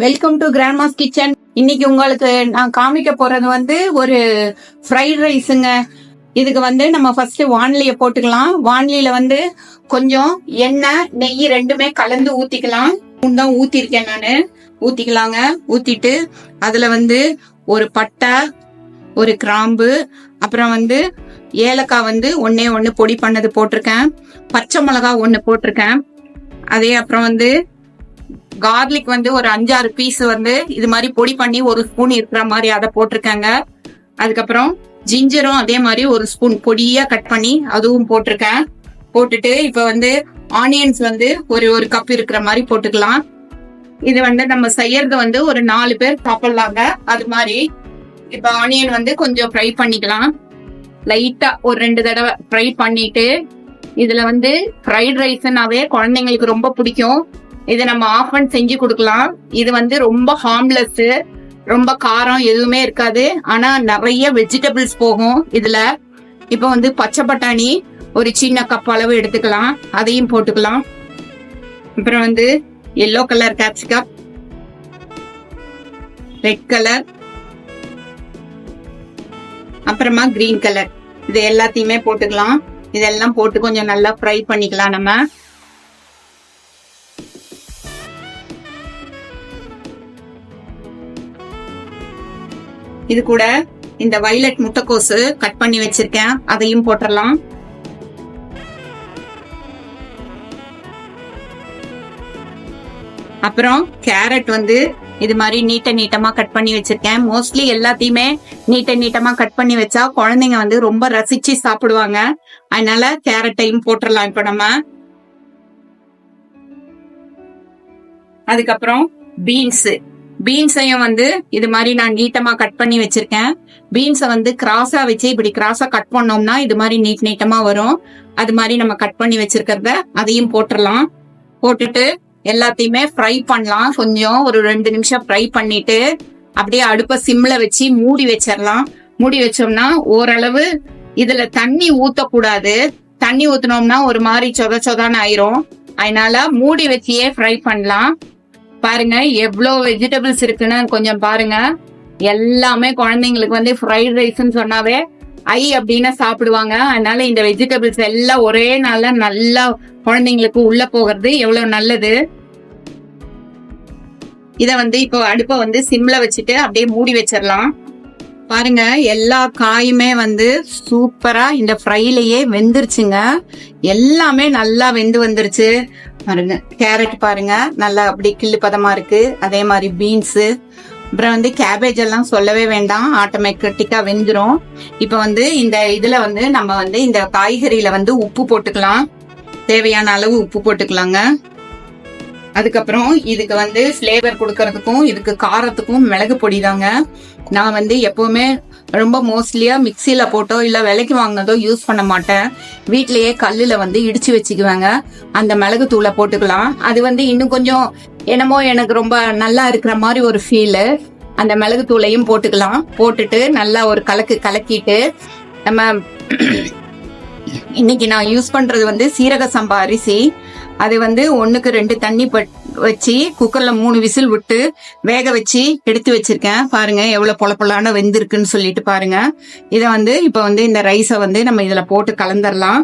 Welcome to Grandma's kitchen. இன்னைக்கு உங்களுக்கு நான் காமிக்க போறது வந்து ஒரு ஃப்ரைட் ரைஸுங்க. இதுக்கு வந்து நம்ம ஃபர்ஸ்ட் வானிலைய போட்டுக்கலாம். வானிலையில வந்து கொஞ்சம் எண்ணெய் நெய் ரெண்டுமே கலந்து ஊத்திக்கலாம். தான் ஊத்திருக்கேன் நானு. ஊத்திக்கலாங்க. ஊத்திட்டு அதுல வந்து ஒரு பட்டை, ஒரு கிராம்பு, அப்புறம் வந்து ஏலக்காய் வந்து ஒன்னே ஒன்னு பொடி பண்ணது போட்டிருக்கேன். பச்சை மிளகா ஒன்னு போட்டிருக்கேன். அதே அப்புறம் வந்து கார்லிக் வந்து ஒரு 5-6 பீஸ் வந்து இது மாதிரி பொடி பண்ணி ஒரு ஸ்பூன் இருக்கிற மாதிரி அதை போட்டிருக்காங்க. அதுக்கப்புறம் ஜிஞ்சரும் அதே மாதிரி ஒரு ஸ்பூன் பொடியா கட் பண்ணி அதுவும் போட்டிருக்கேன். போட்டுட்டு இப்ப வந்து ஆனியன்ஸ் வந்து ஒரு கப் இருக்கிற மாதிரி போட்டுக்கலாம். இது வந்து நம்ம செய்யறது வந்து ஒரு 4 பேர் சாப்பிடலாங்க. அது மாதிரி இப்ப ஆனியன் வந்து கொஞ்சம் ஃப்ரை பண்ணிக்கலாம். லைட்டா ஒரு 2 தடவை ஃப்ரை பண்ணிட்டு இதுல வந்து ஃப்ரைட் ரைஸ்னாவே குழந்தைங்களுக்கு ரொம்ப பிடிக்கும். இதை நம்ம ஆஃப் பண்ணி செஞ்சு கொடுக்கலாம். இது வந்து ரொம்ப ஹார்ம்லெஸ், ரொம்ப காரம் எதுவுமே இருக்காது. ஆனா நிறைய வெஜிடபிள்ஸ் போகும் இதுல. இப்ப வந்து பச்சை பட்டாணி ஒரு சின்ன கப் அளவு எடுத்துக்கலாம், அதையும் போட்டுக்கலாம். அப்புறம் வந்து yellow colour capsicum, red colour, அப்புறமா கிரீன் கலர், இது எல்லாத்தையுமே போட்டுக்கலாம். இதெல்லாம் போட்டு கொஞ்சம் நல்லா ஃப்ரை பண்ணிக்கலாம். நம்ம இது கூட இந்த வயலட் முட்டைக்கோசு கட் பண்ணி வச்சிருக்கேன், அதையும் போட்டுடலாம். அப்புறம் கேரட் வந்து இது மாதிரி நீட்டமா கட் பண்ணி வச்சிருக்கேன். மோஸ்ட்லி எல்லாத்தையுமே நீட்டமா கட் பண்ணி வச்சா குழந்தைங்க வந்து ரொம்ப ரசிச்சு சாப்பிடுவாங்க. அதனால கேரட்டையும் போட்டுடலாம் இப்ப நம்ம. அதுக்கப்புறம் பீன்ஸையும் வந்து இது மாதிரி நான் நீட்டமா கட் பண்ணி வச்சிருக்கேன். பீன்ஸை வந்து கிராஸா வச்சு இப்படி கிராஸா கட் பண்ணோம்னா இது மாதிரி நீட்டமா வரும். அது மாதிரி நம்ம கட் பண்ணி வச்சிருக்கிறத அதையும் போட்டுடலாம். போட்டுட்டு எல்லாத்தையுமே ஃப்ரை பண்ணலாம். கொஞ்சம் ஒரு 2 நிமிஷம் ஃப்ரை பண்ணிட்டு அப்படியே அடுப்ப சிம்ல வச்சு மூடி வச்சிடலாம். மூடி வச்சோம்னா ஓரளவு இதுல தண்ணி ஊத்தக்கூடாது. தண்ணி ஊத்தினோம்னா ஒரு மாதிரி சொதான்னு ஆயிரும். அதனால மூடி வச்சியே ஃப்ரை பண்ணலாம். பாருங்க எவ்வளவு வெஜிடபிள்ஸ் இருக்குன்னு கொஞ்சம் பாருங்க. எல்லாமே குழந்தைங்களுக்கு வந்து ஃப்ரைட் ரைஸ்ன்னு சொன்னாவே அப்படின்னு சாப்பிடுவாங்க. அதனால இந்த வெஜிடபிள்ஸ் எல்லாம் ஒரே நாள்ல நல்லா குழந்தைங்களுக்கு உள்ள போகிறது எவ்வளவு நல்லது. இத வந்து இப்போ அடுப்ப வந்து சிம்ல வச்சுட்டு அப்படியே மூடி வச்சிடலாம். பாருங்க எல்லா காயுமே வந்து சூப்பரா இந்த ஃப்ரைலயே வெந்துருச்சுங்க. எல்லாமே நல்லா வெந்து வந்துருச்சு பாருங்க. கேரட் பாருங்க நல்லா அப்படி கிள்ளு பதமா இருக்கு. அதே மாதிரி பீன்ஸ், அப்புறம் வந்து கேபேஜ் எல்லாம் சொல்லவே வேண்டாம், ஆட்டோமேட்டிக்கா வெந்துரும். இப்ப வந்து இந்த இதுல வந்து நம்ம வந்து இந்த காய்கறியில வந்து உப்பு போட்டுக்கலாம். தேவையான அளவு உப்பு போட்டுக்கலாங்க. அதுக்கப்புறம் இதுக்கு வந்து ஃபிளேவர் கொடுக்கறதுக்கும் இதுக்கு காரத்துக்கும் மிளகு பொடி தாங்க. நான் வந்து எப்பவுமே ரொம்ப மோஸ்ட்லியா மிக்சியில போட்டோ இல்ல விலைக்கு வாங்கினதோ யூஸ் பண்ண மாட்டேன். வீட்லயே கல்லுல வந்து இடிச்சு வச்சுக்குவாங்க. அந்த மிளகு தூளை போட்டுக்கலாம். அது வந்து இன்னும் கொஞ்சம் என்னமோ எனக்கு ரொம்ப நல்லா இருக்கிற மாதிரி ஒரு ஃபீலு. அந்த மிளகு தூளையும் போட்டுக்கலாம். போட்டுட்டு நல்லா ஒரு கலக்கிட்டு நம்ம இன்னைக்கு நான் யூஸ் பண்றது வந்து சீரக சம்பா அரிசி. அது வந்து 1க்கு 2 தண்ணி வச்சு குக்கர்ல 3 விசில் விட்டு வேக வச்சு எடுத்து வச்சிருக்கேன். பாருங்க எவ்வளவு பொலப்பொலான வெந்திருக்குன்னு சொல்லிட்டு பாருங்க. இத வந்து இப்ப வந்து இந்த ரைஸை வந்து நம்ம இதுல போட்டு கலந்துடலாம்.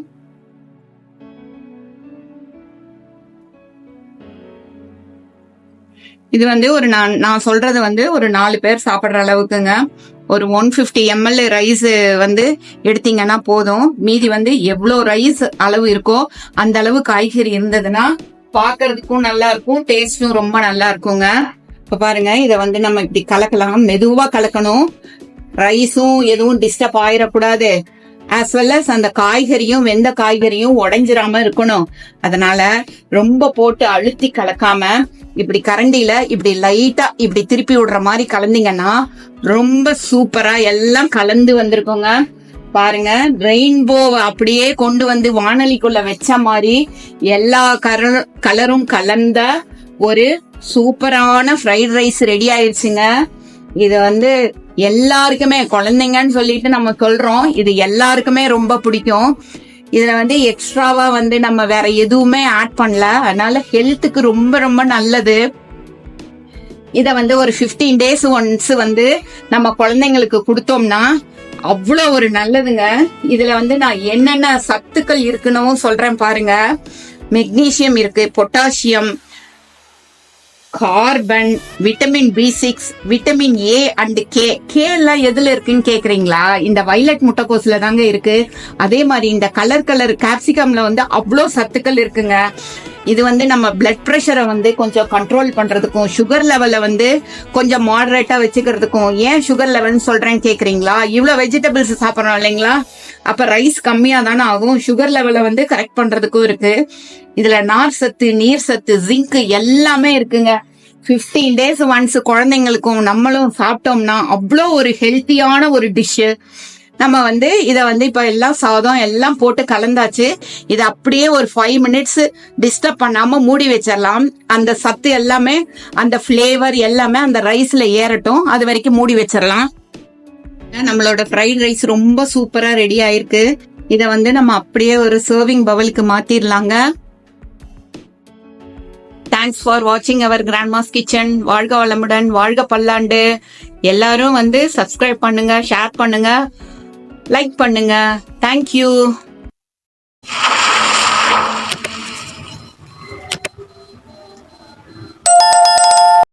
இது வந்து ஒரு நான் சொல்றது வந்து ஒரு 4 பேர் சாப்பிடுற அளவுக்குங்க. ஒரு 150 ml ரைஸ் வந்து எடுத்தீங்கன்னா போதும். மீதி வந்து எவ்வளவு ரைஸ் அளவு இருக்கோ அந்த அளவு காய்கறி இருந்ததுன்னா பாக்குறதுக்கும் நல்லா இருக்கும், டேஸ்டும் ரொம்ப நல்லா இருக்குங்க. இப்ப பாருங்க இத வந்து நம்ம இப்படி கலக்கலாம். மெதுவா கலக்கணும். ரைஸும் எதுவும் டிஸ்டர்ப் ஆயிடக்கூடாது. ஆஸ் வெல் அஸ் அந்த காய்கறியும் வெந்த காய்கறியும் உடைஞ்சிராம இருக்கணும். அதனால ரொம்ப போட்டு அழுத்தி கலக்காம இப்படி கரண்டியில இப்படி லைட்டா இப்படி திருப்பி விடுற மாதிரி கலந்தீங்கன்னா ரொம்ப சூப்பரா எல்லாம் கலந்து வந்திருக்குங்க. பாருங்க ரெயின்போ அப்படியே கொண்டு வந்து வானலிக்குள்ள வச்ச மாதிரி எல்லா கலரும் கலந்த ஒரு சூப்பரான ஃப்ரைட் ரைஸ் ரெடி ஆயிடுச்சுங்க. இது வந்து எல்லாருக்குமே, குழந்தைங்கன்னு சொல்லிட்டு நம்ம சொல்றோம், இது எல்லாருக்குமே ரொம்ப பிடிக்கும். இதுல வந்து எக்ஸ்ட்ராவா வந்து நம்ம வேற எதுவுமே ஆட் பண்ணல. அதனால ஹெல்த்துக்கு ரொம்ப ரொம்ப நல்லது. இத வந்து ஒரு 15 days ஒன்ஸ் வந்து நம்ம குழந்தைங்களுக்கு கொடுத்தோம்னா அவ்வளோ ஒரு நல்லதுங்க. இதுல வந்து நான் என்னென்ன சத்துக்கள் இருக்குன்னு சொல்றேன் பாருங்க. மெக்னீசியம் இருக்கு, potassium, carbon, vitamin B6, vitamin A and K எல்லாம் எதுல இருக்குன்னு கேக்குறீங்களா? இந்த வயலட் முட்டைக்கோஸ்ல தாங்க இருக்கு. அதே மாதிரி இந்த கலர் கேப்சிகம்ல வந்து அவ்வளோ சத்துக்கள் இருக்குங்க. இது வந்து நம்ம பிளட் பிரஷரை வந்து கொஞ்சம் கண்ட்ரோல் பண்றதுக்கும், சுகர் லெவலை வந்து கொஞ்சம் மாடரேட்டா வச்சுக்கிறதுக்கும். ஏன் சுகர் லெவல்னு சொல்றேன்னு கேக்குறீங்களா? இவ்வளவு வெஜிடபிள்ஸ் சாப்பிடறோம் இல்லைங்களா, அப்ப ரைஸ் கம்மியா தானே ஆகும். சுகர் லெவலை வந்து கரெக்ட் பண்றதுக்கும் இருக்கு. இதுல நார் சத்து, நீர் சத்து, ஜிங்க் எல்லாமே இருக்குங்க. 15 days ஒன்ஸ் குழந்தைங்களுக்கும் நம்மளும் சாப்பிட்டோம்னா அவ்வளோ ஒரு ஹெல்த்தியான ஒரு டிஷ். நம்ம வந்து இத வந்து இப்ப எல்லாம் சாதம் எல்லாம் போட்டு கலந்தாச்சு. இத அப்படியே ஒரு 5 minutes டிஸ்டர்ப் பண்ணாம மூடி வச்சிடலாம். அந்த சத்து எல்லாமே, அந்த பிளேவர் எல்லாமே அந்த ரைஸ்ல ஏறட்டும். அது வரைக்கும் மூடி வச்சிடலாம். நம்மளோட ஃப்ரைட் ரைஸ் ரொம்ப சூப்பரா ரெடி ஆயிருக்கு. இத வந்து நம்ம அப்படியே ஒரு சர்விங் பவுலுக்கு மாத்திரலாங்க. தேங்க்ஸ் ஃபார் வாட்சிங் அவர் கிராண்ட்மாஸ் கிச்சன். வாழ்க வளமுடன், வாழ்க பல்லாண்டு. எல்லாரும் வந்து சப்ஸ்கிரைப் பண்ணுங்க, ஷேர் பண்ணுங்க, லைக் பண்ணுங்க. தேங்க்யூ.